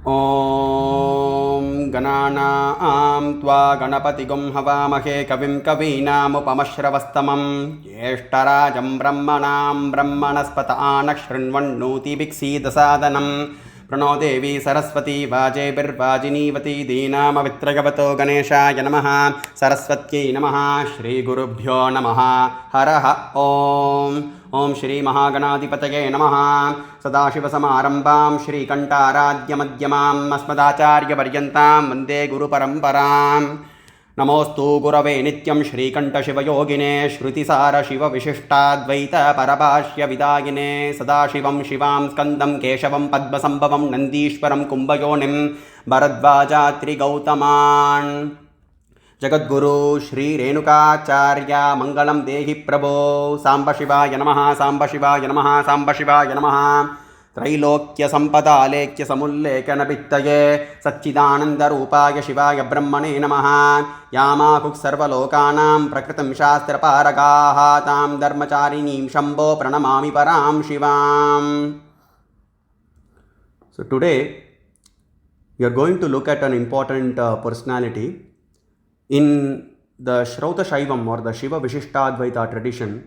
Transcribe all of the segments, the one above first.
ॐ गणानां त्वा गणपतिगुं हवामहे कविं कवीनामुपमश्रवस्तमं ज्येष्ठराजं ब्रह्मणां ब्रह्मणस्पत आनशृण्वन्नोतिभिक्षीदसादनं प्रणो देवी सरस्वती वाजेभिर्वाजिनीवती दीनामवित्रगवतो गणेशाय नमः सरस्वत्यै नमः श्रीगुरुभ्यो नमः हरः ॐ ओं श्री महागणाधिपतये नमः सदाशिवसमारम्भां श्रीकण्ठाराध्यमध्यमाम् अस्मदाचार्यपर्यन्तां वन्दे गुरुपरम्परां नमोऽस्तु गुरवे नित्यं श्रीकण्ठशिवयोगिने श्रुतिसारशिवविशिष्टाद्वैतपरभाष्यविदायिने सदाशिवं शिवां स्कन्दं केशवं पद्मसम्भवं नन्दीश्वरं कुम्भयोनिं भरद्वाजात्रिगौतमान् जगद्गुरु श्री रेणुकाचार्य मंगलम देहि प्रभो सांब शिवाय नमः सांब शिवाय नमः सांब शिवाय नमः त्रैलोक्य संपदालेख्य समुल्लेखन भित्तये सच्चिदानंद रूपाय शिवाय ब्रह्मणे नमः यामाकुः सर्वलोकानां प्रकृतिं शास्त्रपारगाः तां धर्मचारिणीं शम्भो प्रणमामि परां शिवाम्. So today we are going to look at an important personality. In the Shrauta Shaivam or the Shiva Vishishtadvaita tradition,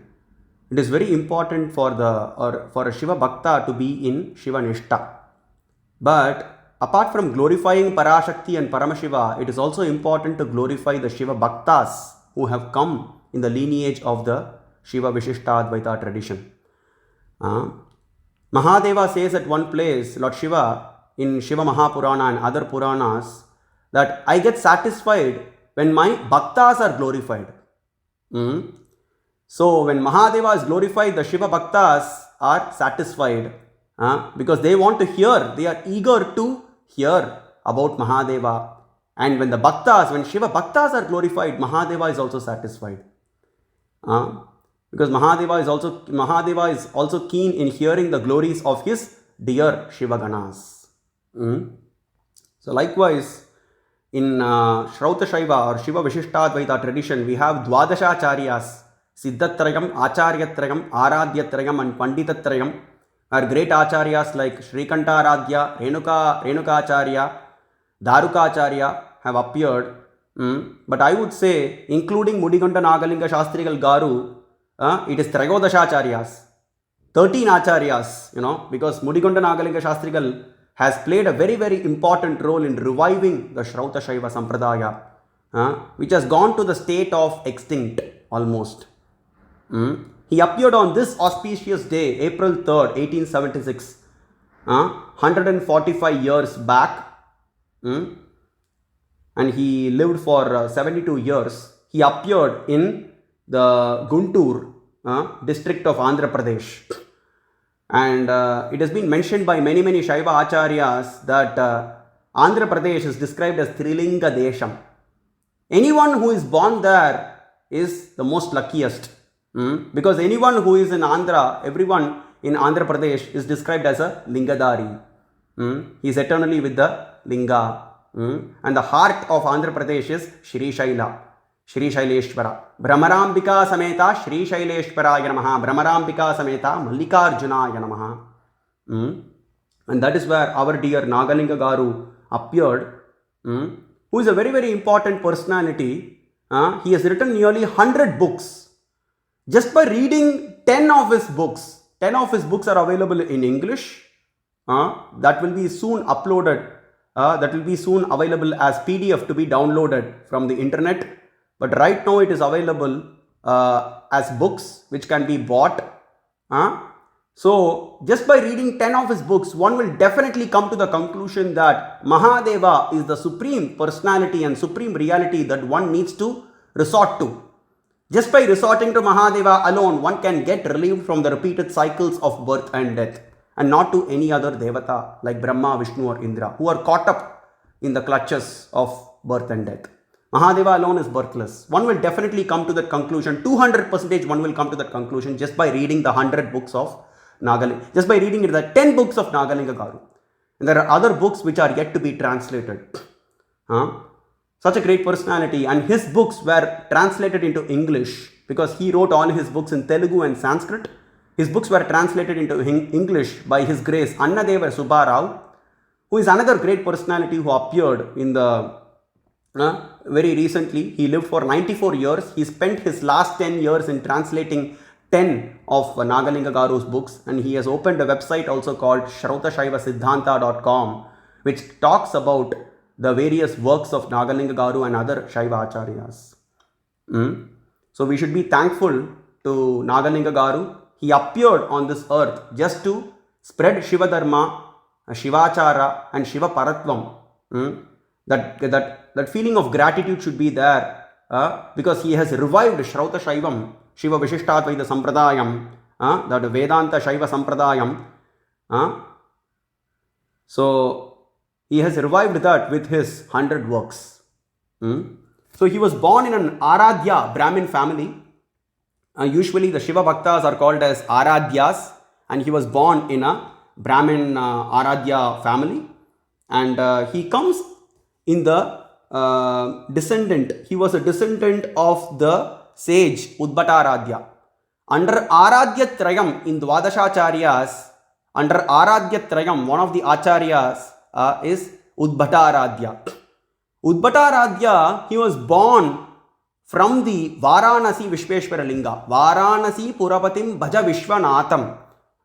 it is very important for a Shiva Bhakta to be in Shiva Nishta. But apart from glorifying Parashakti and Paramashiva, it is also important to glorify the Shiva Bhaktas who have come in the lineage of the Shiva Vishishtadvaita tradition. Mahadeva says at one place, Lord Shiva, in Shiva Mahapurana and other Puranas, that I get satisfied when my bhaktas are glorified. So when Mahadeva is glorified, the Shiva bhaktas are satisfied because they want to hear, they are eager to hear about Mahadeva. And when when Shiva bhaktas are glorified, Mahadeva is also satisfied. Because Mahadeva is also keen in hearing the glories of his dear Shiva Ganas. So likewise, in Shrauta Shaiva or Shiva Vishishtadvaita tradition, we have Dwadashacharyas, Siddhatrayam, Acharyatrayam, Aradhyatrayam and Panditatrayam are great acharyas like Srikantaradhya, Renukacharya, Darukacharya have appeared. But I would say, including Mudiganta Nagalinga Shastrigal Garu, it is Trayodashacharyas, 13 acharyas, because Mudiganta Nagalinga Shastrigal has played a very, very important role in reviving the Shrauta Shaiva Sampradaya, which has gone to the state of extinct almost. He appeared on this auspicious day, April 3rd, 1876, 145 years back, and he lived for 72 years. He appeared in the Guntur district of Andhra Pradesh. And it has been mentioned by many Shaiva Acharyas that Andhra Pradesh is described as Trilinga Desham. Anyone who is born there is the most luckiest. Because anyone who is in Andhra, everyone in Andhra Pradesh is described as a Lingadari. He is eternally with the Linga. And the heart of Andhra Pradesh is Shri Shaila. Shri Shaileshwara. Brahmarambika Sameta Shri Shaileshwaraya Namaha. Brahmarambika Sameta Mallikarjunaya Namaha. And that is where our dear Nagalinga Garu appeared, who is a very, very important personality. He has written nearly 100 books. Just by reading 10 of his books are available in English. That will be soon uploaded. That will be soon available as PDF to be downloaded from the internet. But right now it is available as books which can be bought. So just by reading 10 of his books, one will definitely come to the conclusion that Mahadeva is the supreme personality and supreme reality that one needs to resort to. Just by resorting to Mahadeva alone, one can get relieved from the repeated cycles of birth and death, and not to any other Devata like Brahma, Vishnu or Indra, who are caught up in the clutches of birth and death. Mahadeva alone is birthless. One will definitely come to that conclusion. 200% one will come to that conclusion just by reading the 100 books of Nagalinga. Just by reading the 10 books of Nagalinga Garu. And there are other books which are yet to be translated. Such a great personality. And his books were translated into English because he wrote all his books in Telugu and Sanskrit. His books were translated into English by His Grace Annadeva Subbarao, who is another great personality who appeared in the very recently. He lived for 94 years. He spent his last 10 years in translating 10 of Nagalinga Garu's books, and he has opened a website also called shrautashaiva-siddhanta.com, which talks about the various works of Nagalinga Garu and other Shaiva Acharyas. So we should be thankful to Nagalinga Garu. He appeared on this earth just to spread Shiva Dharma, Shivachara and Shiva Paratvam. That feeling of gratitude should be there because he has revived Shrauta Shaivam, Shiva Vishishtatvaita Sampradayam, that Vedanta Shaiva Sampradayam. So he has revived that with his 100 works. So he was born in an Aradhya Brahmin family. Usually the Shiva Bhaktas are called as Aradhyas, and he was born in a Brahmin Aradhya family, and he comes in the he was a descendant of the sage Udbhataradhya. Under Aradhya Trayam in Dvadashacharyas, under Aradhya Trayam, one of the Acharyas is Udbhataradhya. Udbhataradhya, he was born from the Varanasi Vishveshwara Linga. Varanasi Purapatim Bhaja Vishwanatham.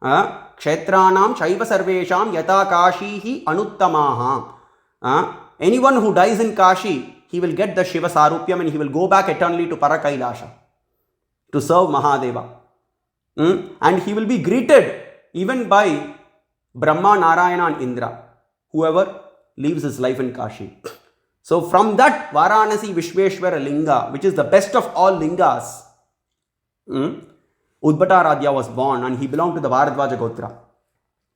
Kshetranam Shaiva Sarvesham Yata Kashihi Anuttamaha. Anyone who dies in Kashi, he will get the Shiva Sarupyam and he will go back eternally to Parakailasha to serve Mahadeva. And he will be greeted even by Brahma, Narayana and Indra, whoever lives his life in Kashi. So from that Varanasi Vishveshwara Linga, which is the best of all lingas, Udbhataradhya was born, and he belonged to the Bharadvaja Gotra.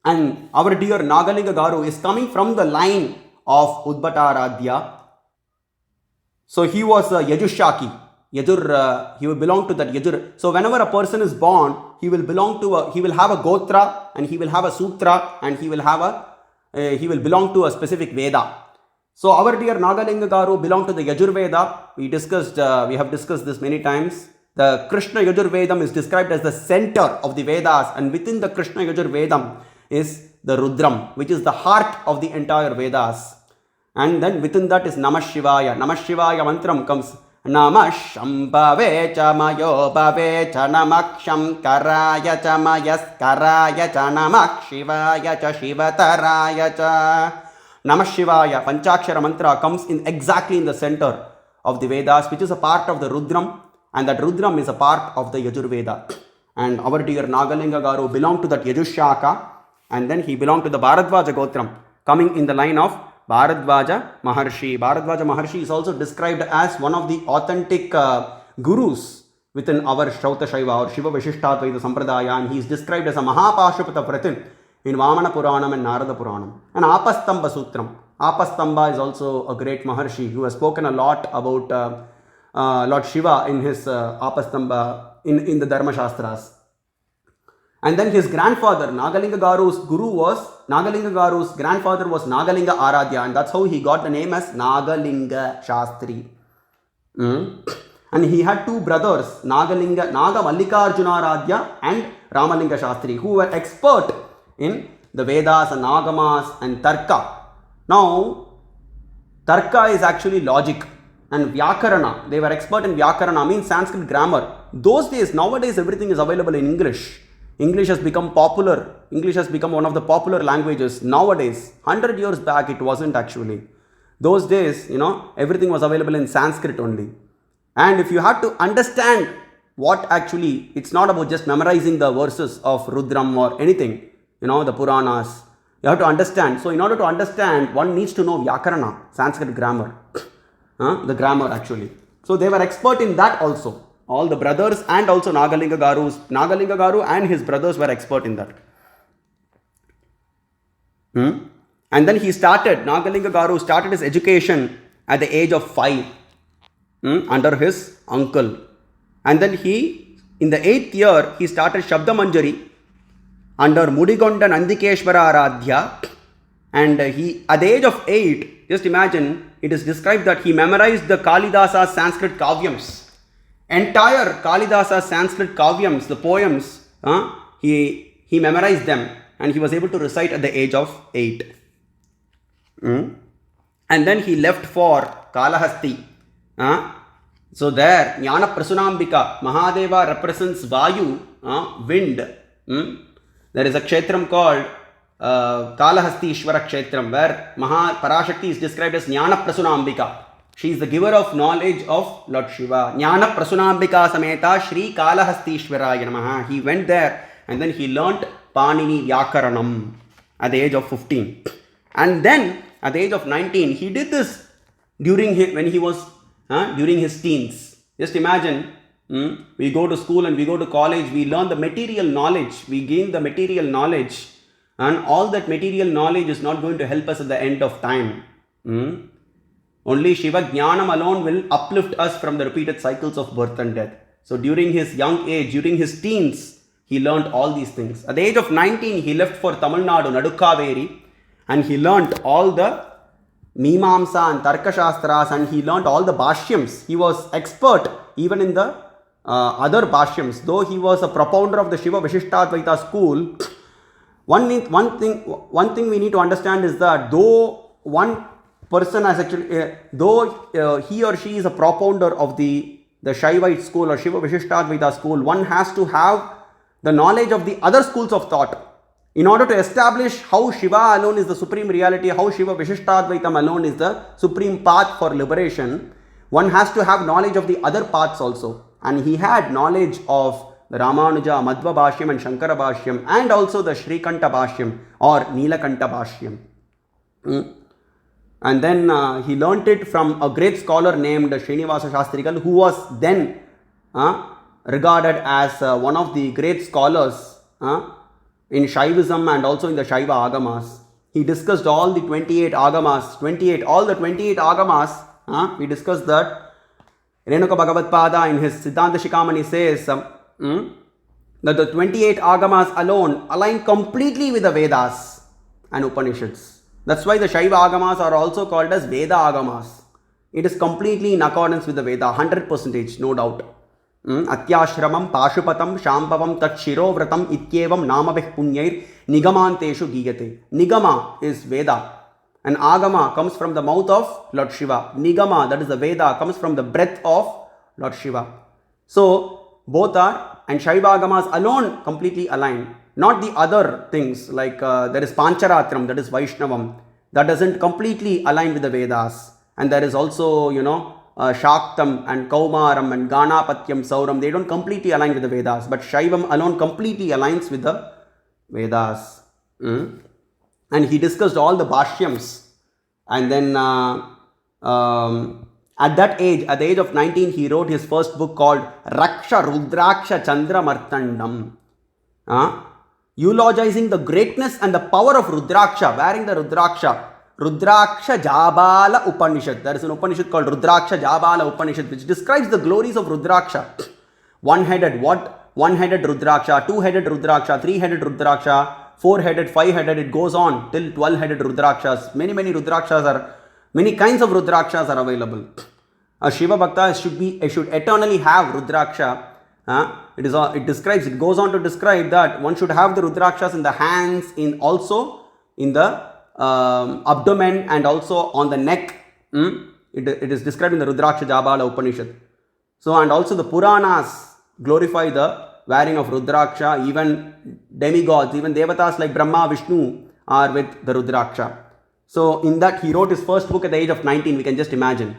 And our dear Nagalinga Garu is coming from the line of Udbhataradhya. So he was a Yajushaki. Yajur, he will belong to that Yajur. So whenever a person is born, he will belong to he will have a Gotra, and he will have a Sutra, and he will belong to a specific Veda. So our dear Nagalinga Garu belonged to the Yajurveda. We have discussed this many times. The Krishna Yajurvedam is described as the center of the Vedas, and within the Krishna Yajurvedam is the Rudram, which is the heart of the entire Vedas. And then within that is Namah Shivaya. Namah Shivaya mantram comes Namah Shambhave cha mayo bhave cha namaksham karaya cha mayas karaya cha namak shivaya cha shivataraya cha. Namah Shivaya, Panchakshara mantra comes exactly in the center of the Vedas, which is a part of the Rudram, and that Rudram is a part of the Yajurveda. And our dear Nagalinga Garu belonged to that Yajushaka, and then he belonged to the Bharadvaja Gotram, coming in the line of Bharadvaja Maharshi. Bharadvaja Maharshi is also described as one of the authentic gurus within our Shrauta Shaiva or Shiva Vishishtatvaita Sampradaya, and he is described as a Mahapashupata Pratim in Vamana Puranam and Narada Puranam. And Apastamba Sutram. Apastamba is also a great Maharshi who has spoken a lot about Lord Shiva in his Apastamba in the Dharma Shastras. And then his grandfather, Nagalinga Garu's grandfather was Nagalinga Aradhya, and that's how he got the name as Nagalinga Shastri. And he had two brothers, Naga Mallikarjuna Aradhya and Ramalinga Shastri, who were expert in the Vedas and Agamas and Tarka. Now, Tarka is actually logic, and Vyakarana, they were expert in Vyakarana, means Sanskrit grammar. Those days, nowadays everything is available in English. English has become popular. English has become one of the popular languages nowadays. 100 years back, it wasn't actually. Those days, everything was available in Sanskrit only. And if you have to understand what actually, it's not about just memorizing the verses of Rudram or anything, the Puranas. You have to understand. So in order to understand, one needs to know Vyakarana, Sanskrit grammar. The grammar actually. So they were expert in that also. All the brothers and also Nagalinga Garu and his brothers were expert in that. And then Nagalinga Garu started his education at the age of 5 under his uncle. And then in the 8th year, he started Shabda Manjari under Mudigonda Nandikeshwara Aradhya. And he, at the age of 8, just imagine, it is described that he memorized the Kalidasa's Sanskrit Kavyams. Entire Kalidasa's Sanskrit Kavyams, the poems, he memorized them, and he was able to recite at the age of 8. Mm. And then he left for Kalahasti. So there, Jnana Prasunambika, Mahadeva represents Vayu, wind. There is a kshetram called Kalahasti Ishvara Kshetram, where Parashakti is described as Jnana Prasunambika. She is the giver of knowledge of Lord Shiva. Jnana Prasunambika Sameta Shri Kalahasti Ishvaraya Namaha. He went there and then he learnt Panini Vyakaranam at the age of 15. And then at the age of 19, he did this during his teens. Just imagine, we go to school and we go to college, we learn the material knowledge, we gain the material knowledge, and all that material knowledge is not going to help us at the end of time. Only Shiva Jnanam alone will uplift us from the repeated cycles of birth and death. So during his young age, during his teens, he learned all these things. At the age of 19, he left for Tamil Nadu, Nadukaveri, and he learnt all the Mimamsa and Tarka Shastras, and he learnt all the Bhashyams. He was expert even in the other Bhashyams. Though he was a propounder of the Shiva Vishishtadvaita school, one thing we need to understand is that though one person has actually, he or she is a propounder of the Shaivite school or Shiva Vishishtadvaita school, one has to have the knowledge of the other schools of thought. In order to establish how Shiva alone is the supreme reality, how Shiva Vishishtadvaitam alone is the supreme path for liberation, one has to have knowledge of the other paths also. And he had knowledge of the Ramanuja, Madhva Bhashyam and Shankara Bhashyam, and also the Shrikanta Bhashyam or Nilakanta Bhashyam. And then he learnt it from a great scholar named Srinivasa Shastrikal, who was then regarded as one of the great scholars in Shaivism and also in the Shaiva Agamas. He discussed all the 28 Agamas, we discussed that. Renuka Bhagavatpada in his Siddhanta Shikamani says that the 28 Agamas alone align completely with the Vedas and Upanishads. That's why the Shaiva Agamas are also called as Veda Agamas. It is completely in accordance with the Veda, 100%, no doubt. Atyashramam Pashupatam Shambhavam Tat Shirovratam Ityevam Namabeh Punyair Nigamanteshu Giyate. Nigama is Veda, and Agama comes from the mouth of Lord Shiva. Nigama, that is the Veda, comes from the breath of Lord Shiva. So both are, and Shaiva Agamas alone completely align. Not the other things like there is Pancharatram, that is Vaishnavam, that doesn't completely align with the Vedas. And there is also, Shaktam and Kaumaram and Ganapatyam, Sauram, they don't completely align with the Vedas, but Shaivam alone completely aligns with the Vedas. And he discussed all the Bhashyams. And then at that age, at the age of 19, he wrote his first book called Raksha Rudraksha Chandra Martandam, eulogizing the greatness and the power of Rudraksha, wearing the Rudraksha. Rudraksha Jabala Upanishad. There is an Upanishad called Rudraksha Jabala Upanishad, which describes the glories of Rudraksha. One-headed Rudraksha, two-headed Rudraksha, three-headed Rudraksha, four-headed, five-headed, it goes on till 12-headed Rudrakshas. Many kinds of Rudrakshas are available. A Shiva Bhakta should eternally have Rudraksha. It goes on to describe that one should have the Rudrakshas in the hands, also in the abdomen and also on the neck. It is described in the Rudraksha Jabala Upanishad. So, and also the Puranas glorify the wearing of Rudraksha. Even demigods, even Devatas like Brahma, Vishnu are with the Rudraksha. So, in that he wrote his first book at the age of 19, we can just imagine,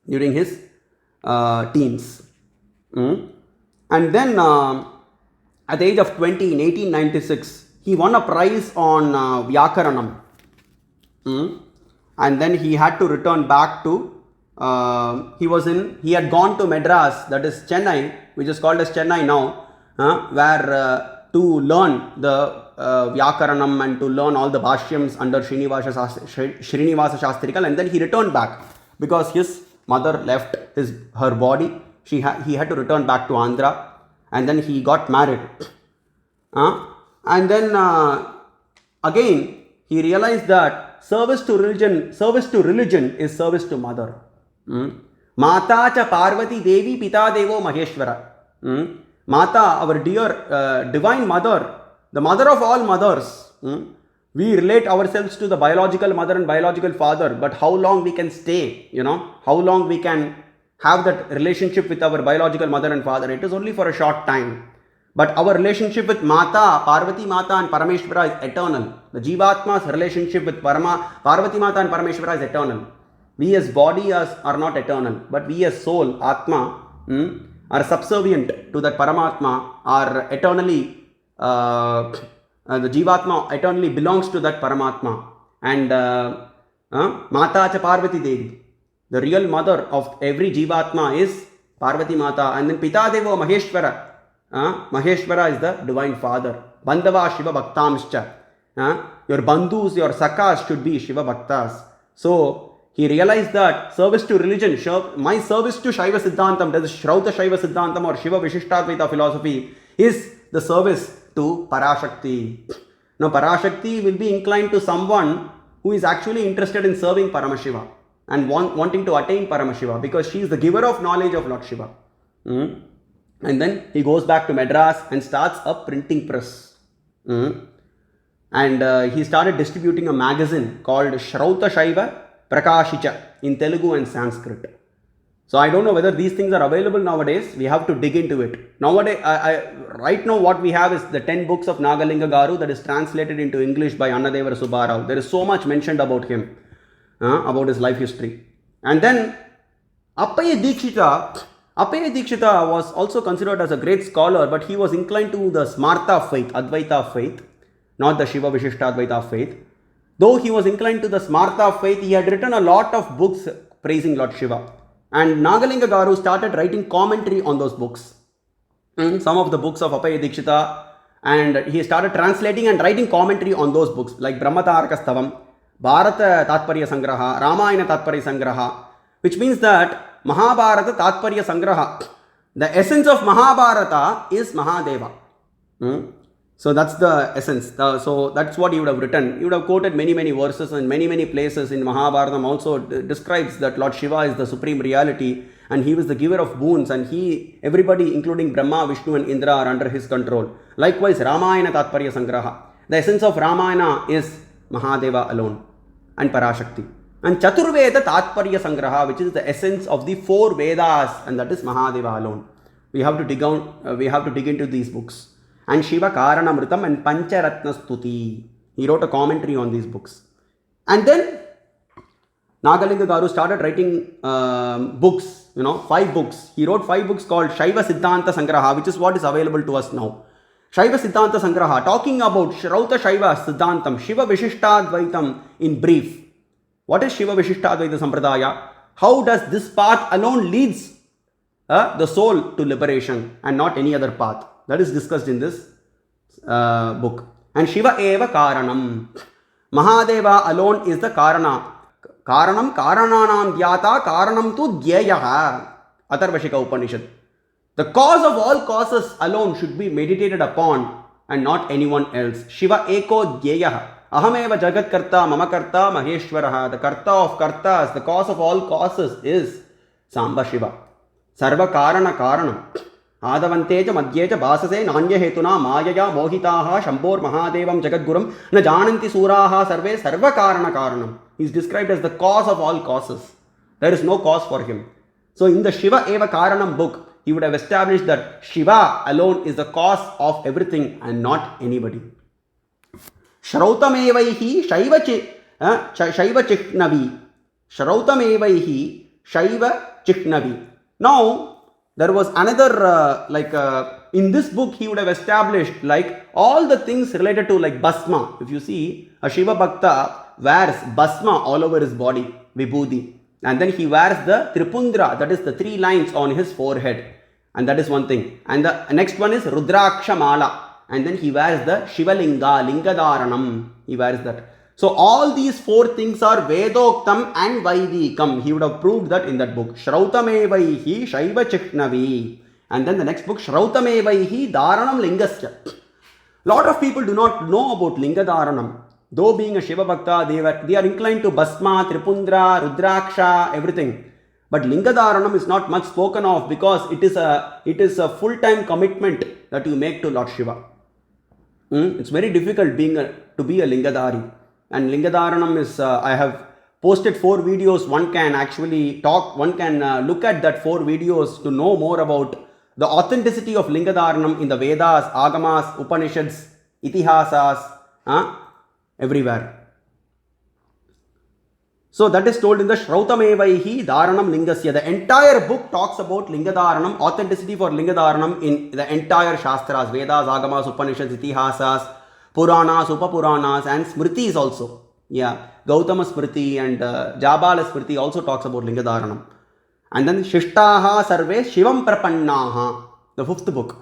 during his teens. And then at the age of 20, in 1896, he won a prize on Vyakaranam. And then he had to return back to, he had gone to Madras, that is Chennai, which is called as Chennai now, where to learn the Vyakaranam and to learn all the Bhashyams under Srinivasa Shastrikal, and then he returned back because his mother left her body. He had to return back to Andhra, and then he got married. And then again he realized that service to religion is service to mother. Mata cha Parvati Devi Pita Devo Maheshwara. Mata, our dear divine mother, the mother of all mothers, We relate ourselves to the biological mother and biological father, but how long we can stay, how long we can have that relationship with our biological mother and father, it is only for a short time. But our relationship with Mata, Parvati Mata and Parameshwara is eternal. The Jivatma's relationship with Parvati Mata and Parameshwara is eternal. We as body are not eternal, but we as soul, Atma, are subservient to that Paramatma, are eternally, the Jivatma eternally belongs to that Paramatma. And Mata cha Parvati Devi. The real mother of every Jivatma is Parvati Mata. And then Pita Devo Maheshwara. Maheshwara is the divine father. Bandhava Shiva Bhaktamscha. Your bandhus, your sakas should be Shiva Bhaktas. So he realized that service to religion, my service to Shaiva Siddhantam, that is Shrauta Shaiva Siddhantam or Shiva Vishishtadvaita philosophy, is the service to Parashakti. Now Parashakti will be inclined to someone who is actually interested in serving Paramashiva and wanting to attain Paramashiva, because she is the giver of knowledge of Lord Shiva. And then he goes back to Madras and starts a printing press. And he started distributing a magazine called Shrauta Shaiva Prakashicha in Telugu and Sanskrit. So I don't know whether these things are available nowadays. We have to dig into it. Nowadays, right now what we have is the 10 books of Nagalinga Garu that is translated into English by Annadevara Subbarao. There is so much mentioned about him, about his life history. And then Appaya Dikshita was also considered as a great scholar, but he was inclined to the Smarta faith, Advaita faith, not the Shiva Vishishtadvaita faith. Though he was inclined to the Smarta faith, he had written a lot of books praising Lord Shiva. And Nagalinga Garu started writing commentary on those books. Some of the books of Appaya Dikshita, and he started translating and writing commentary on those books like Brahmataraka Stavam, Bharata Tatparya Sangraha, Ramayana Tatparya Sangraha, which means that Mahabharata Tatparya Sangraha, the essence of Mahabharata is Mahadeva. So that's the essence. So that's what he would have written. He would have quoted many verses, and many places in Mahabharata also describes that Lord Shiva is the supreme reality and he was the giver of boons, and everybody including Brahma, Vishnu and Indra are under his control. Likewise, Ramayana Tatparya Sangraha, the essence of Ramayana is Mahadeva alone and Parashakti. And Chaturveda Tatparya Sangraha, which is the essence of the 4 Vedas, and that is Mahadeva alone. We have to dig into these books. And Shiva Karanamritam and Pancharatna Stuti. He wrote a commentary on these books. And then Nagalinga Garu started writing books, 5 books. He wrote 5 books called Shaiva Siddhanta Sangraha, which is what is available to us now. Shaiva Siddhanta Sangraha, talking about Shrauta Shaiva Siddhantam, Shiva Vishishtadvaitam in brief. What is Shiva Vishishtadvaita Sampradaya? How does this path alone leads the soul to liberation and not any other path? That is discussed in this book. And Shiva Eva Karanam. Mahadeva alone is the Karana. Karanam Karananam Dhyata Karanam tu Dhyeyaha. Atharvashika Upanishad. The cause of all causes alone should be meditated upon and not anyone else. Shiva Eko Dhyeyaha. Ahameva Jagat Karta Mama Karta Maheshwaraha. The Karta of Kartas, the cause of all causes is Samba Shiva. Sarva Karana Karanam. Adavanteja Madhyeja Basase Nanya Hetuna Mayaya Mohitaha Shambhor Mahadevam Jagadguram Na Jananti Suraha Sarve Sarva Karana Karanam. He is described as the cause of all causes. There is no cause for him. So in the Shiva Eva Karanam book, he would have established that Shiva alone is the cause of everything and not anybody. Shrautamevaihi Shaiva Chikhnavi. Shrautamevaihi Shaiva Chikhnavi. Now, there was another, in this book, he would have established all the things related to Bhasma. If you see, a Shiva Bhakta wears Bhasma all over his body, Vibhuti. And then he wears the Tripundra, that is the 3 lines on his forehead. And that is one thing. And the next one is Rudraksha Mala. And then he wears the Shivalinga, Lingadaranam. He wears that. So all these 4 things are Vedoktam and Vaidikam. He would have proved that in that book. Shrautamevaihi Shaiva Chikhnavi. And then the next book, Shrautamevaihi Dharanam Lingasya. Lot of people do not know about Lingadaranam. Though being a Shiva Bhakta, they are inclined to Bhasma, Tripundra, Rudraksha, everything. But Lingadaranam is not much spoken of because it is a full-time commitment that you make to Lord Shiva. It's very difficult to be a Lingadhari. And Lingadharanam is, I have posted 4 videos. One can actually look at that 4 videos to know more about the authenticity of Lingadharanam in the Vedas, Agamas, Upanishads, Itihasas, everywhere. So that is told in the Shrautamevaihi Dharanam Lingasya. The entire book talks about Lingadharanam, authenticity for Lingadharanam in the entire Shastras, Vedas, Agamas, Upanishads, Itihasas, Puranas, Upapuranas and Smritis also. Yeah, Gautama Smriti and Jabala Smriti also talks about Lingadharanam. And then Shishtaha Sarve Shivam Prapannaha, the 5th book.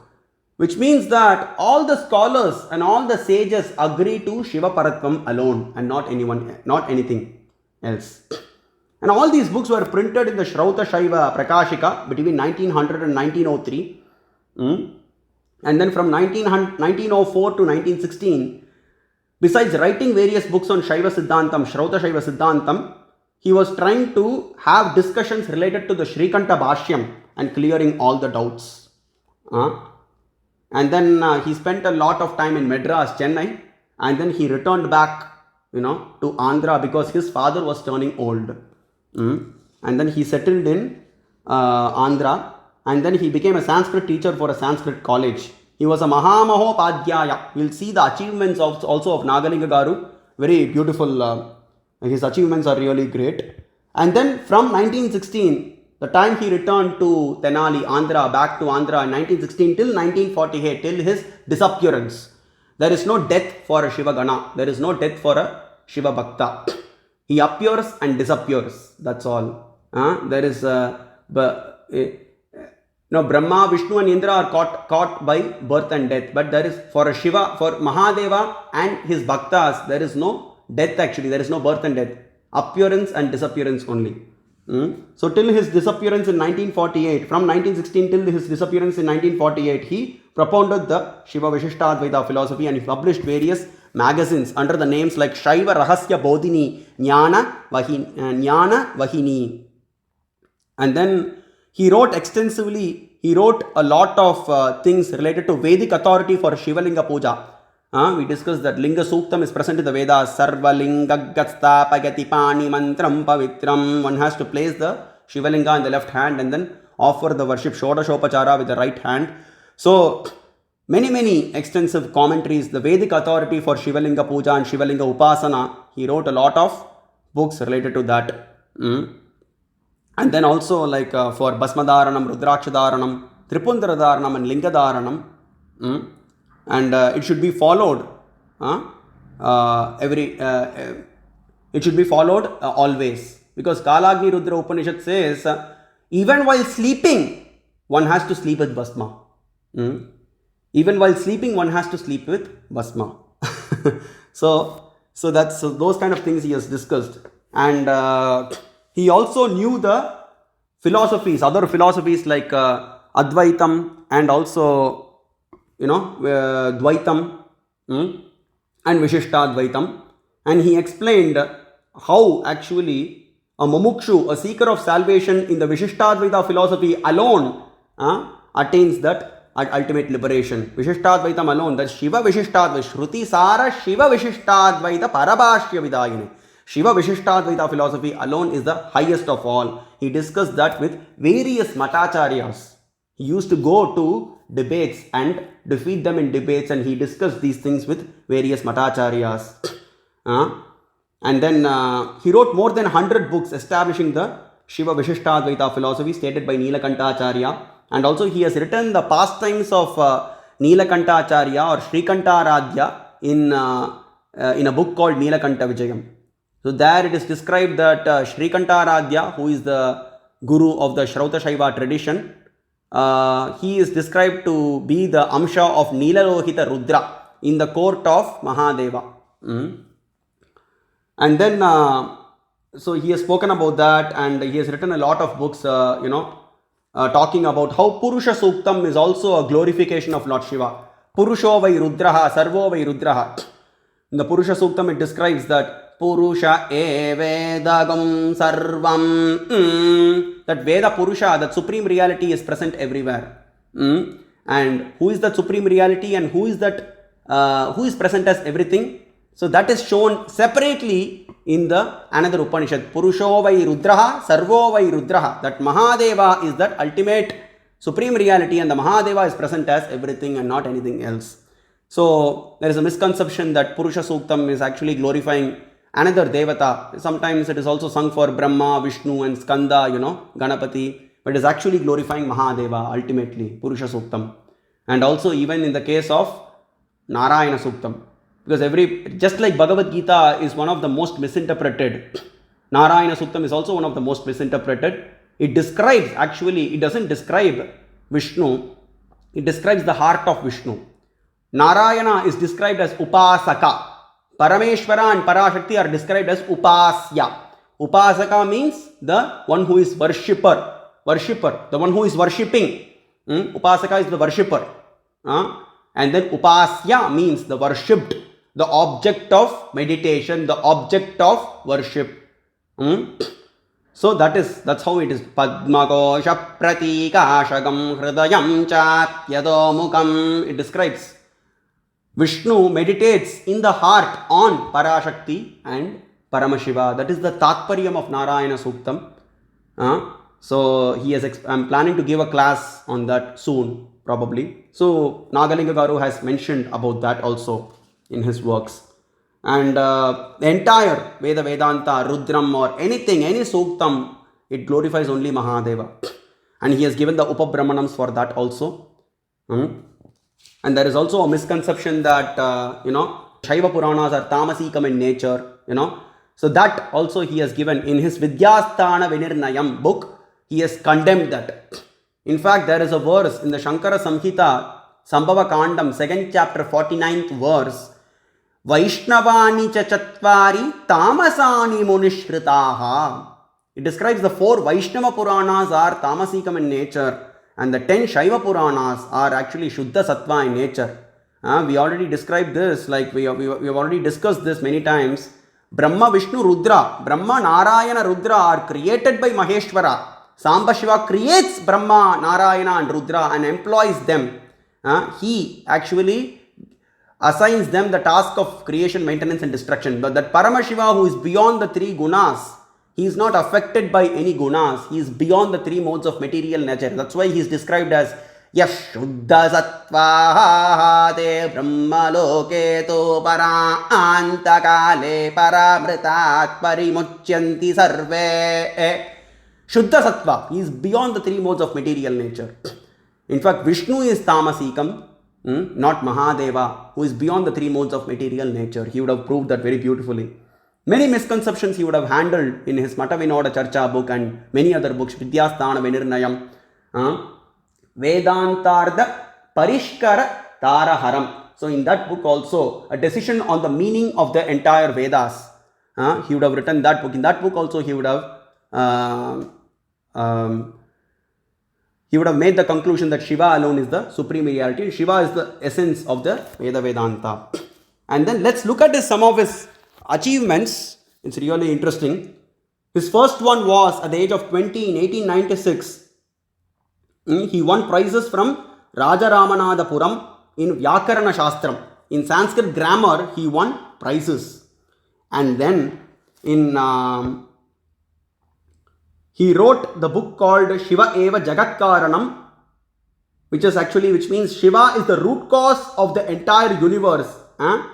Which means that all the scholars and all the sages agree to Shiva Paratvam alone and not anything else. And all these books were printed in the Shrauta Shaiva Prakashika between 1900 and 1903. And then from 1904 to 1916, besides writing various books on Shaiva Siddhantam, Shrauta Shaiva Siddhantam, he was trying to have discussions related to the Shrikanta Bhashyam and clearing all the doubts. And then he spent a lot of time in Madras, Chennai, and then he returned back, to Andhra because his father was turning old. And then he settled in Andhra, and then he became a Sanskrit teacher for a Sanskrit college. He was a Mahamahopadhyaya. We'll see the achievements also of Nagalinga Garu. Very beautiful. His achievements are really great. And then from 1916, the time he returned to Tenali, Andhra, back to Andhra in 1916 till 1948, till his disappearance. There is no death for a Shiva Gana. There is no death for a Shiva Bhakta. He appears and disappears. That's all. There is Brahma, Vishnu and Indra are caught by birth and death. But there is for a Shiva, for Mahadeva and his Bhaktas, there is no death actually. There is no birth and death. Appearance and disappearance only. So till his disappearance in 1948, from 1916 till his disappearance in 1948, he propounded the Shiva Vishishtadvaita philosophy and he published various magazines under the names like Shaiva Rahasya Bodhini, Jnana Vahini. And then he wrote extensively, he wrote a lot of things related to Vedic authority for Shivalinga Puja. We discussed that Linga Suktam is present in the Vedas. Sarva Linga Gatsta Pagati Pani Mantram Pavitram. One has to place the Shivalinga in the left hand and then offer the worship Shodashopachara with the right hand. So, many extensive commentaries. The Vedic authority for Shivalinga Puja and Shivalinga Upasana. He wrote a lot of books related to that. And then also like for Bhasmadharanam, Rudrakshadharanam, Tripundradharanam and Lingadharanam. And it should be followed it should be followed always, because Kalagni Rudra Upanishad says even while sleeping one has to sleep with Bhasma. Even while sleeping one has to sleep with Bhasma. so that's those kind of things he has discussed. And he also knew the philosophies, other philosophies like Advaitam and also Dvaitam and Vishishtadvaitam, and he explained how actually a mumukshu, a seeker of salvation in the Vishishtadvaita philosophy alone attains that ultimate liberation. Vishishtadvaitam alone, that Shiva Vishishtadvaita, Shruti Sara Shiva Vishishtadvaita Parabhashya Vidayine. Shiva Vishishtadvaita philosophy alone is the highest of all. He discussed that with various Matacharyas. He used to go to debates and defeat them in debates, and he discussed these things with various Matacharyas. And then he wrote more than 100 books establishing the Shiva Vishishtadvaita philosophy stated by Nilakantacharya. And also he has written the pastimes of Nilakantacharya or Srikantaradhya in a book called Nilakanta Vijayam. So there it is described that Srikantaradhya, who is the guru of the Shrauta Shaiva tradition, he is described to be the Amsha of Nilalohita Rudra in the court of Mahadeva. And then, so he has spoken about that, and he has written a lot of books, talking about how Purusha Suktam is also a glorification of Lord Shiva. Purusho vai Rudraha, Sarvo vai Rudraha. In the Purusha Suktam, it describes that Purusha evedagam sarvam. That Veda Purusha, that supreme reality is present everywhere. And who is that supreme reality and who is that who is present as everything. So that is shown separately in the another Upanishad. Purusho vai Rudraha, Sarvo vai Rudraha. That Mahadeva is that ultimate supreme reality, and the Mahadeva is present as everything and not anything else. So there is a misconception that Purusha Suktam is actually glorifying another Devata. Sometimes it is also sung for Brahma, Vishnu and Skanda, Ganapati. But it is actually glorifying Mahadeva ultimately, Purusha Suktam. And also even in the case of Narayana Suktam. Because just like Bhagavad Gita is one of the most misinterpreted, Narayana Suktam is also one of the most misinterpreted. It describes, actually, it doesn't describe Vishnu, it describes the heart of Vishnu. Narayana is described as Upasaka. Parameshwara and Parashakti are described as Upasya. Upasaka means the one who is worshipper, the one who is worshipping. Upasaka is the worshipper. And then Upasya means the worshipped, the object of meditation, the object of worship. So that's how it is. Padmakosha pratikashagam hridayam chatyadamukam. It describes Vishnu meditates in the heart on Parashakti and Paramashiva. That is the Tatparyam of Narayana Suktam. So I'm planning to give a class on that soon, probably. So Nagalinga Garu has mentioned about that also in his works. And the entire Veda Vedanta, Rudram or anything, any Suktam, it glorifies only Mahadeva. And he has given the Upabrahmanams for that also. And there is also a misconception that, Shaiva Puranas are Tamasikam in nature, So that also he has given in his Vidyasthana Vinirnayam book. He has condemned that. In fact, there is a verse in the Shankara Samhita, Sambhava Kandam, 2nd chapter, 49th verse. Vaishnavani cha chatvari tamasani munishritaha. It describes the 4 Vaishnava Puranas are Tamasikam in nature. And the 10 Shaiva Puranas are actually Shuddha Sattva in nature. We already described this, like we have already discussed this many times. Brahma, Vishnu, Rudra, Brahma, Narayana, Rudra are created by Maheshwara. Samba Shiva creates Brahma, Narayana and Rudra and employs them. He actually assigns them the task of creation, maintenance and destruction. But that Paramashiva, who is beyond the 3 gunas, he is not affected by any gunas. He is beyond the 3 modes of material nature. That's why he is described as Yashuddha Sattva Te Brahma Loketo Para Antakale Paramritat Parimuchyanti Sarve. Shuddha Sattva. He is beyond the 3 modes of material nature. In fact, Vishnu is Tamasikam, not Mahadeva, who is beyond the 3 modes of material nature. He would have proved that very beautifully. Many misconceptions he would have handled in his Mata Vinoda Charcha book and many other books, Vidyasthana Vinirnayam, Vedantartha Parishkara Taraharam. So in that book also, a decision on the meaning of the entire Vedas. He would have written that book. In that book also he would have made the conclusion that Shiva alone is the supreme reality. Shiva is the essence of the Veda Vedanta. And then let's look at some of his achievements. It's really interesting. His first one was at the age of 20 in 1896. He won prizes from Raja Ramanadapuram in Vyakarana Shastram. In Sanskrit grammar, he won prizes. And then he wrote the book called Shiva Eva Jagatkaranam, which means Shiva is the root cause of the entire universe.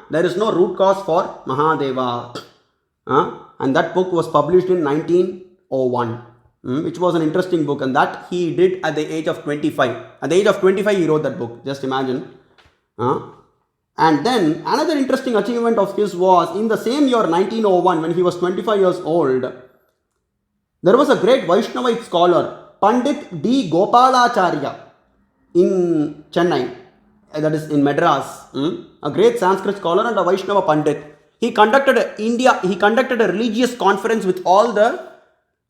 There is no root cause for Mahadeva. And that book was published in 1901, which was an interesting book, and that he did at the age of 25. At the age of 25, he wrote that book. Just imagine. And then another interesting achievement of his was in the same year 1901, when he was 25 years old, there was a great Vaishnavite scholar, Pandit D. Gopalacharya in Chennai, that is in Madras, a great Sanskrit scholar and a Vaishnava Pandit. He conducted a religious conference with all the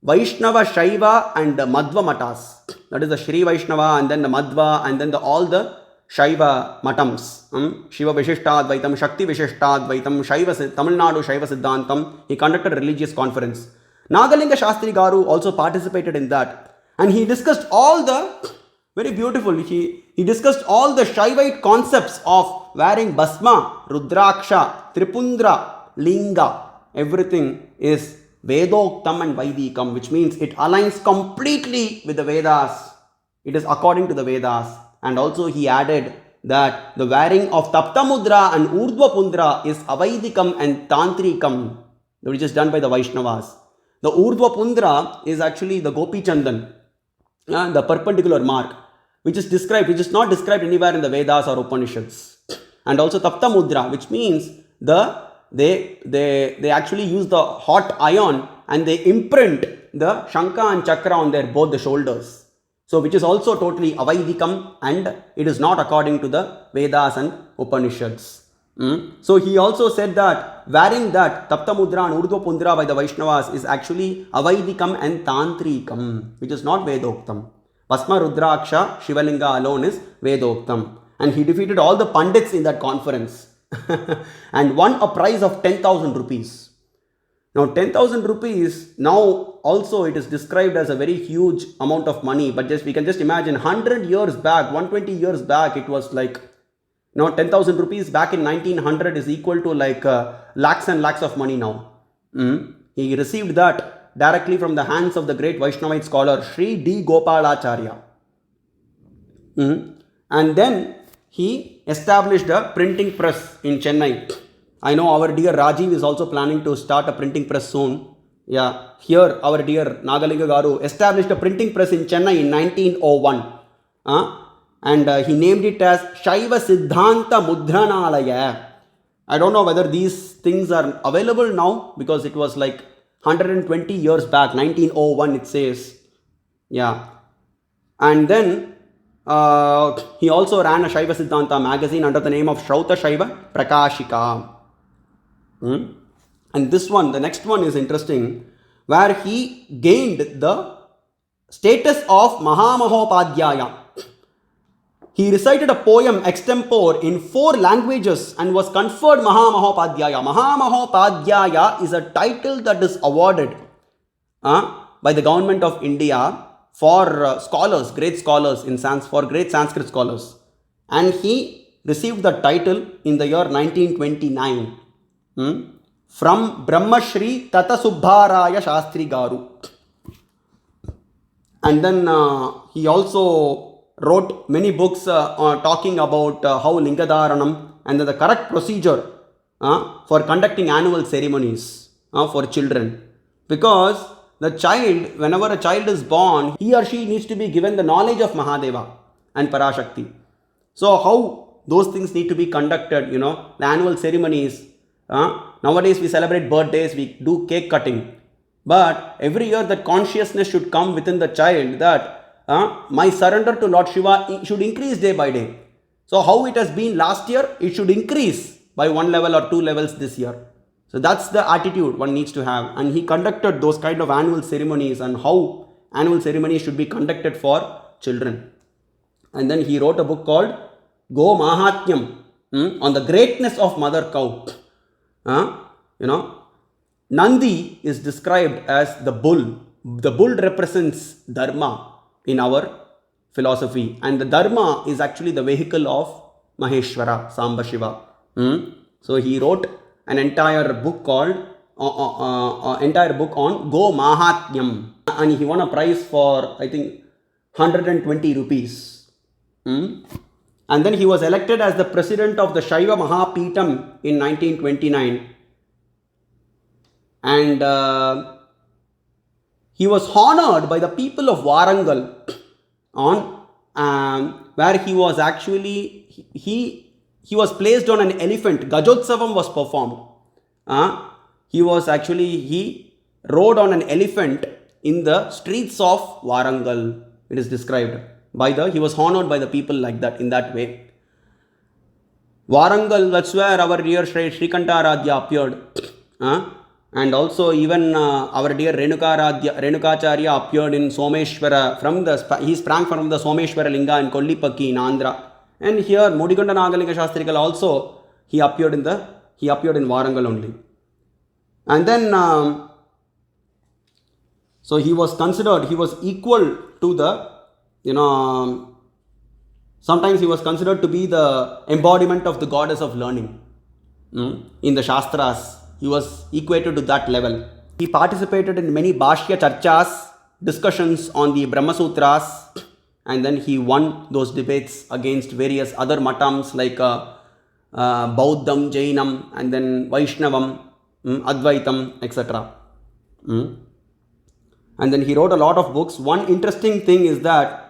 Vaishnava, Shaiva and the Madhva Matas. That is the Shri Vaishnava and then the Madhva and then all the Shaiva Matams. Shiva Vishishtadvaitam, Shakti Vishishtadvaitam, Shaiva, Tamil Nadu Shaiva Siddhantam. He conducted a religious conference. Nagalinga Shastri Garu also participated in that. And he discussed all the Very beautiful. He discussed all the Shaivite concepts of wearing Basma, Rudraksha, Tripundra, Linga. Everything is Vedoktam and Vaidikam, which means it aligns completely with the Vedas. It is according to the Vedas. And also he added that the wearing of Tapta Mudra and Urdhva Pundra is Avaidikam and Tantrikam, which is done by the Vaishnavas. The Urdhva Pundra is actually the Gopi Chandan, the perpendicular mark, which is not described anywhere in the Vedas or Upanishads. And also Tapta Mudra, which means they actually use the hot iron and they imprint the Shankha and Chakra on both the shoulders. So which is also totally Avaidikam, and it is not according to the Vedas and Upanishads. So he also said that wearing that Tapta Mudra and Urdhva Pundra by the Vaishnavas is actually Avaidikam and Tantrikam, which is not Vedoktam. Basma Rudraksha Shivalinga alone is Vedoktam. And he defeated all the Pandits in that conference and won a prize of 10,000 rupees. Now 10,000 rupees, now also it is described as a very huge amount of money, but we can just imagine 100 years back, 120 years back, it was like, 10,000 rupees back in 1900 is equal to like lakhs and lakhs of money now. He received that directly from the hands of the great Vaishnavite scholar Sri D. Gopalacharya. And then he established a printing press in Chennai. I know our dear Rajiv is also planning to start a printing press soon. Yeah, here our dear Nagalinga Garu established a printing press in Chennai in 1901. And he named it as Shaiva Siddhanta Mudranalaya. I don't know whether these things are available now, because it was like 120 years back, 1901 it says. Yeah. And then he also ran a Shaiva Siddhanta magazine under the name of Shrauta Shaiva Prakashika. And this one, the next one is interesting, where he gained the status of Mahamahopadhyaya. He recited a poem extempore in 4 languages and was conferred Mahamahopadhyaya. Mahamahopadhyaya is a title that is awarded by the government of India for scholars, great scholars, for great Sanskrit scholars. And he received the title in the year 1929 from Brahmashri Tata Subbaraya Shastri Garu. And then he also wrote many books talking about how Lingadharanam and the correct procedure for conducting annual ceremonies for children. Because the child, whenever a child is born, he or she needs to be given the knowledge of Mahadeva and Parashakti. So how those things need to be conducted, the annual ceremonies. Nowadays we celebrate birthdays, we do cake cutting. But every year that consciousness should come within the child that my surrender to Lord Shiva should increase day by day. So how it has been last year, it should increase by 1 level or 2 levels this year. So that's the attitude one needs to have. And he conducted those kind of annual ceremonies and how annual ceremonies should be conducted for children. And then he wrote a book called Go Mahatmyam on the greatness of mother cow. Nandi is described as the bull. The bull represents Dharma in our philosophy. And the Dharma is actually the vehicle of Maheshwara, Samba Shiva. So he wrote an entire book called on Go Mahatmyam, and he won a prize for I think 120 rupees. And then he was elected as the president of the Shaiva Mahapeetham in 1929, and he was honored by the people of Warangal on where he was actually he was placed on an elephant. Gajotsavam was performed. He rode on an elephant in the streets of Warangal. It is described he was honored by the people like that, in that way. Warangal, that's where our dear Srikantaradhya appeared. And also even our dear Renukacharya appeared in Someshwara. He sprang from the Someshwara Linga in Kollipakki in Andhra. And here Modigonda Nagalinga Shastrikal also, he appeared in Warangal only. And then so he was equal to the Sometimes he was considered to be the embodiment of the goddess of learning. In the Shastras, he was equated to that level. He participated in many Bhashya Charchas, discussions on the Brahma Sutras, and then he won those debates against various other matams like Bauddham, Jainam, and then Vaishnavam, Advaitam, etc. And then he wrote a lot of books. One interesting thing is that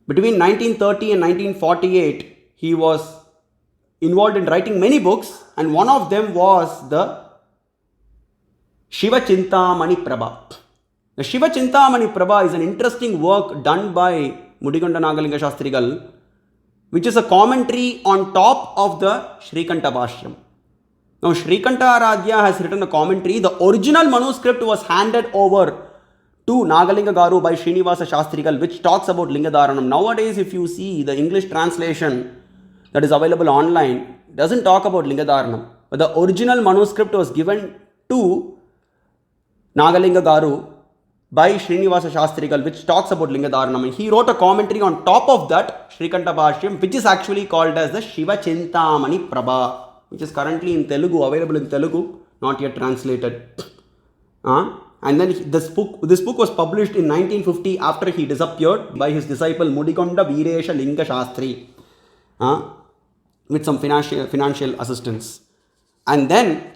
between 1930 and 1948, he was involved in writing many books, and one of them was the Shiva Chintamani Prabha. The Shiva Chintamani Prabha is an interesting work done by Mudigonda Nagalinga Shastrigal, which is a commentary on top of the Shrikanta Bhashyam. Now, Shrikanta Aradhya has written a commentary. The original manuscript was handed over to Nagalinga Garu by Srinivasa Shastrigal, which talks about Lingadharanam. Nowadays, if you see the English translation that is available online, doesn't talk about Lingadharanam. But the original manuscript was given to Nagalinga Garu by Srinivasa Shastrigal, which talks about Lingadharanam. And he wrote a commentary on top of that, Shrikanta Bhashyam, which is actually called as the Shiva Chintamani Prabha, which is currently in Telugu, available in Telugu, not yet translated. And then this book was published in 1950 after he disappeared by his disciple Mudigonda Veeresha Linga Shastri, with some financial assistance. And then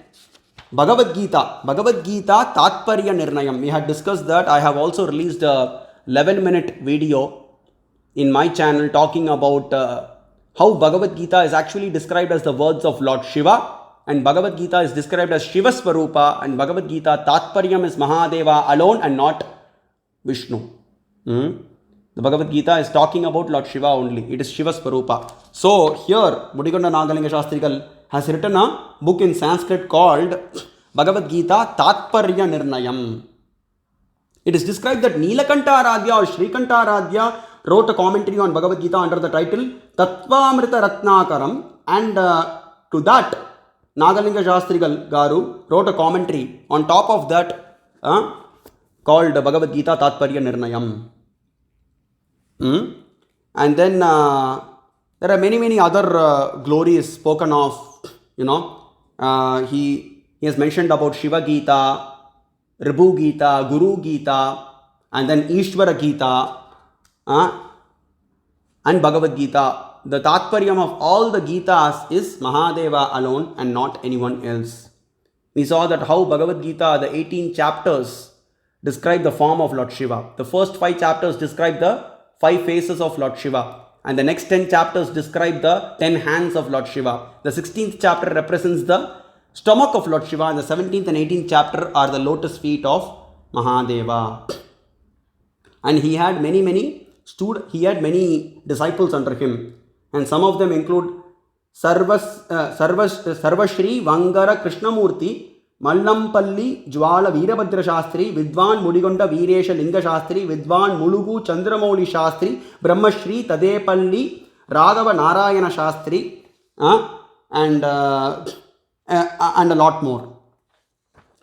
Bhagavad Gita Tatparya Nirnayam. We had discussed that. I have also released a 11-minute video in my channel talking about how Bhagavad Gita is actually described as the words of Lord Shiva, and Bhagavad Gita is described as Shiva Swarupa, and Bhagavad Gita Tatparyam is Mahadeva alone and not Vishnu. The Bhagavad Gita is talking about Lord Shiva only. It is Shiva Swarupa. So here Mudigonda Nagalinga Shastrigal has written a book in Sanskrit called Bhagavad Gita Tatparya Nirnayam. It is described that Nilakanta Aradhya or Shrikanta Aradhya wrote a commentary on Bhagavad Gita under the title Tattvamrita Ratnakaram, and to that Nagalinga Shastrigal Garu wrote a commentary on top of that called Bhagavad Gita Tatparya Nirnayam. And then there are many other glories spoken of. He has mentioned about Shiva Gita, Ribhu Gita, Guru Gita, and then Ishvara Gita, and Bhagavad Gita. The Tatparyam of all the Gitas is Mahadeva alone and not anyone else. We saw that how Bhagavad Gita, the 18 chapters, describe the form of Lord Shiva. The first 5 chapters describe the 5 faces of Lord Shiva. And the next 10 chapters describe the 10 hands of Lord Shiva. The 16th chapter represents the stomach of Lord Shiva, and the 17th and 18th chapter are the lotus feet of Mahadeva. And he had many disciples under him. And some of them include Sarvashri Vangara Krishnamurti, Mallampalli Jwala Veerabhadra Shastri, Vidwan Mudigonda Veeresha Linga Shastri, Vidwan Mulugu Chandramouli Shastri, Brahmashri Tadepalli Radhava Narayana Shastri, and a lot more.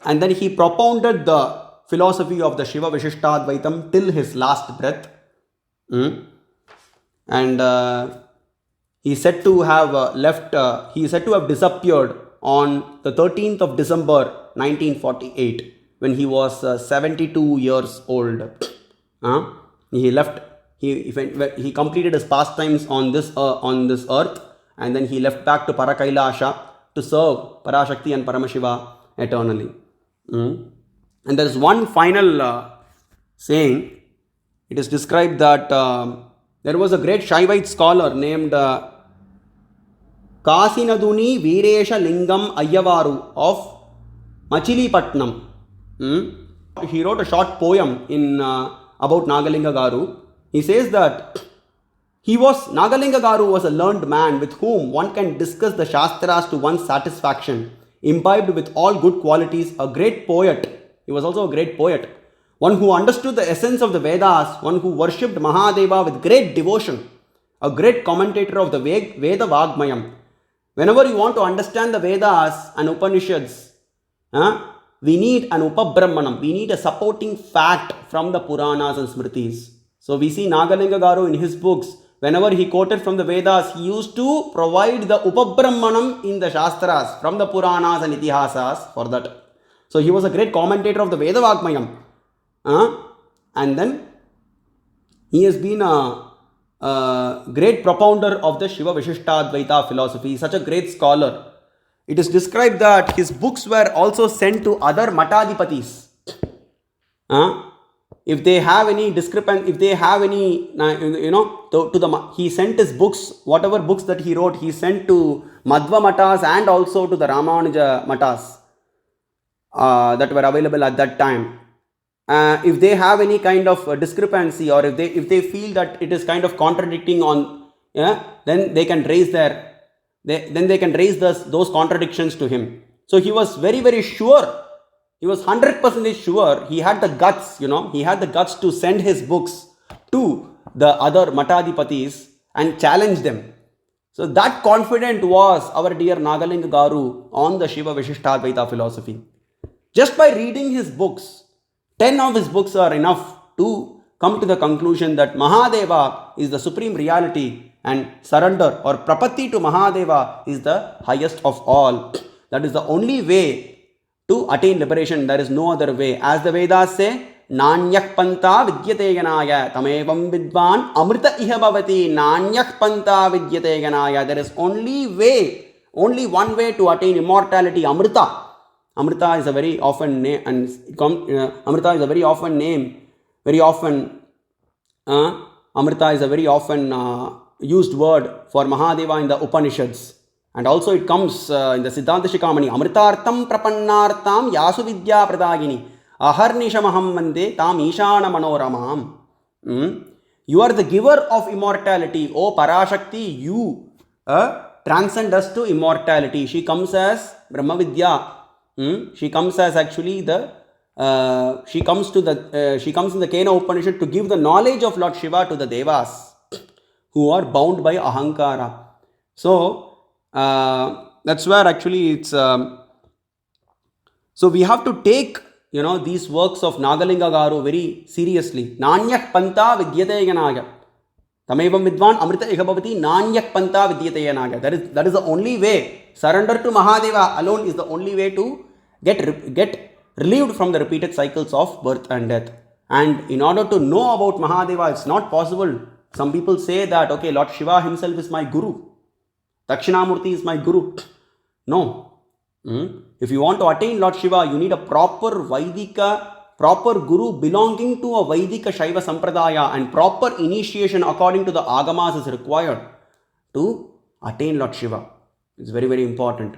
And then he propounded the philosophy of the Shiva Vishishtadvaitam till his last breath. And he is said to have disappeared on the 13th of December 1948 when he was 72 years old. He completed his pastimes on this earth, and then he left back to Parakailasha to serve Parashakti and Paramashiva eternally. And there is one final saying. It is described that there was a great Shaivite scholar named Kasinaduni Veeresha Lingam Ayyavaru of Machilipatnam. He wrote a short poem about Nagalinga Garu. He says that Nagalinga Garu was a learned man with whom one can discuss the Shastras to one's satisfaction, imbibed with all good qualities, a great poet. He was also a great poet. One who understood the essence of the Vedas, one who worshipped Mahadeva with great devotion, a great commentator of the Veda Vagmayam. Whenever you want to understand the Vedas and Upanishads, we need an Upabrahmanam. We need a supporting fact from the Puranas and Smritis. So we see Nagalinga Garu in his books, whenever he quoted from the Vedas, he used to provide the Upabrahmanam in the Shastras, from the Puranas and Itihasas for that. So he was a great commentator of the Veda Vagmayam. And then he has been a great propounder of the Shiva Vishishtadvaita philosophy, such a great scholar. It is described that his books were also sent to other Matadipatis. If they have any discrepancy, if they have any, he sent his books, whatever books that he wrote, he sent to Madhva Matas and also to the Ramanuja Matas that were available at that time. If they have any kind of discrepancy, or if they feel that it is kind of contradicting on, then they can raise those contradictions to him. So he was very, very sure. He was 100% sure. He had the guts, he had the guts to send his books to the other Matadipatis and challenge them. So that confident was our dear Nagalinga Garu on the Shiva Vishishtadvaita philosophy. Just by reading his books, 10 of his books are enough to come to the conclusion that Mahadeva is the supreme reality, and surrender or prapatti to Mahadeva is the highest of all. That is the only way to attain liberation. There is no other way. As the Vedas say, Nanyak panta vidyate ganaya tamevam vidvan amrita iha bhavati nanyak panta vidyate ganaya. There is only one way to attain immortality, Amrita. Amrita is a very often name, and Amrita is a very often name. Amrita is a very often used word for Mahadeva in the Upanishads. And also it comes in the Siddhanta Shikamani, Amritartham prapannartham yasu vidya pradagini aharnishamaham mande tam ishana manoramam. You are the giver of immortality. O Parashakti, you transcend us to immortality. She comes as Brahma Vidya. She comes as actually she comes in the Kena Upanishad to give the knowledge of Lord Shiva to the Devas who are bound by Ahankara. So that's where actually it's so we have to take these works of Nagalinga Garu very seriously. Nanyak panta vidyate ganaya tamevam vidvan amrita ikhabhavati nanyak panta vidyate ganaya. That is the only way. Surrender to Mahadeva alone is the only way to get relieved from the repeated cycles of birth and death. And in order to know about Mahadeva, it's not possible. Some people say that, okay, Lord Shiva himself is my Guru. Dakshinamurti is my Guru. No. If you want to attain Lord Shiva, you need a proper Guru belonging to a Vaidika Shaiva Sampradaya, and proper initiation according to the Agamas is required to attain Lord Shiva. It's very, very important.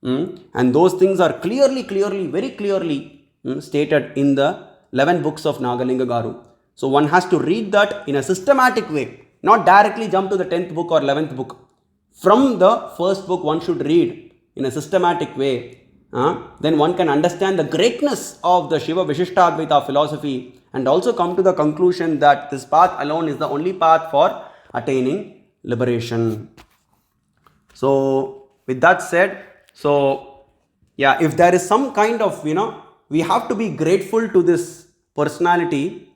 And those things are very clearly stated in the 11 books of Nagalinga Garu. So one has to read that in a systematic way, not directly jump to the 10th book or 11th book. From the first book one should read in a systematic way. Then one can understand the greatness of the Shiva Vishishtadvaita philosophy and also come to the conclusion that this path alone is the only path for attaining liberation. So with that said, if there is some kind of, we have to be grateful to this personality.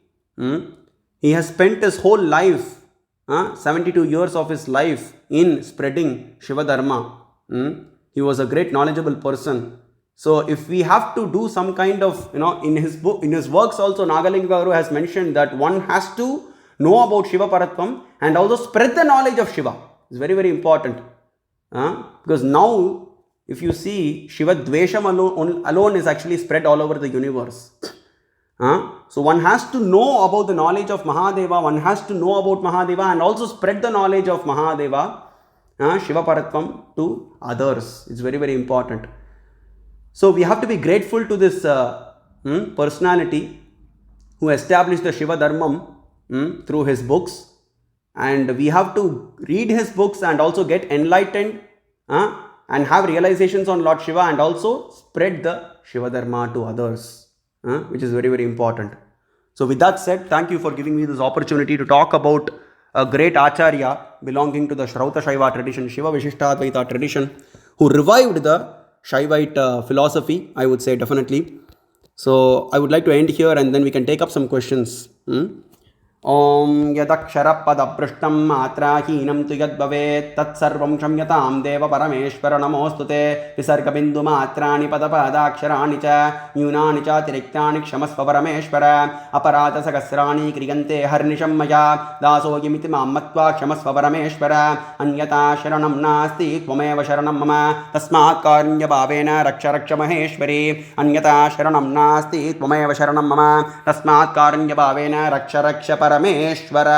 He has spent his whole life, 72 years of his life in spreading Shiva Dharma. He was a great knowledgeable person. So if we have to do some kind of, in his works also, Nagalinga Garu has mentioned that one has to know about Shiva Paratvam and also spread the knowledge of Shiva. It's very, very important. Because now, if you see, Shiva Dvesham alone is actually spread all over the universe. So one has to know about the knowledge of Mahadeva, one has to know about Mahadeva and also spread the knowledge of Mahadeva, Shiva Paratvam, to others. It's very, very important. So we have to be grateful to this personality who established the Shiva Dharmam through his books, and we have to read his books and also get enlightened and have realizations on Lord Shiva and also spread the Shiva Dharma to others, which is very, very important. So with that said, thank you for giving me this opportunity to talk about a great Acharya belonging to the Shrauta Shaiva tradition, Shiva Vishishtadvaita tradition, who revived the Shaivite philosophy, I would say, definitely. So I would like to end here and then we can take up some questions. ॐ यदक्षरपदपृष्ठं मात्राहीनं तु यद्भवेत् तत्सर्वं क्षम्यतां देव परमेश्वर नमोऽस्तु ते विसर्गबिन्दुमात्राणि पदपदाक्षराणि च न्यूनानि च अतिरिक्तानि क्षमस्व परमेश्वर अपराधसहस्राणि क्रियन्ते हर्निशं मया दासोऽयमिति मां मत्वा क्षमस्व परमेश्वर अन्यथा शरणं नास्ति त्वमेव शरणं मम तस्मात् कारुण्यभावेन रक्ष रक्ष महेश्वरी अन्यथा शरणं नास्ति त्वमेव शरणं मम तस्मात् कारुण्यभावेन रक्ष रक्ष परमेश्वर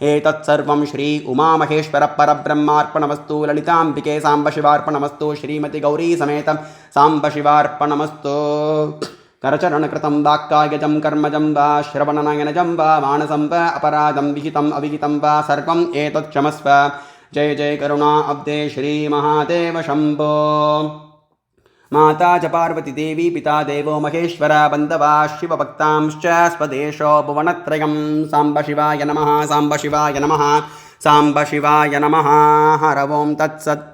एतत् सर्वं श्री उमामहेश्वर परब्रह्मार्पणमस्तु ललिताम्बिके साम्बशिवार्पणमस्तु श्रीमति गौरी समेत साम्बशिवार्पणमस्तु करचरणकृतं वाक्कायजं कर्मजं वा श्रवणनयनजं वा मानसं वा अपराधं विहितम् अविहितं वा सर्वम् एतत् क्षमस्व जय जय करुणा अब्दे श्री महादेव शम्भो माता च पार्वती देवी पिता देवो महेश्वर बन्धवा शिवभक्तांश्च स्वदेशो भुवनत्रयं साम्ब शिवाय नमः साम्ब शिवाय नमः साम्ब शिवाय नमः हर ओं तत्सत्।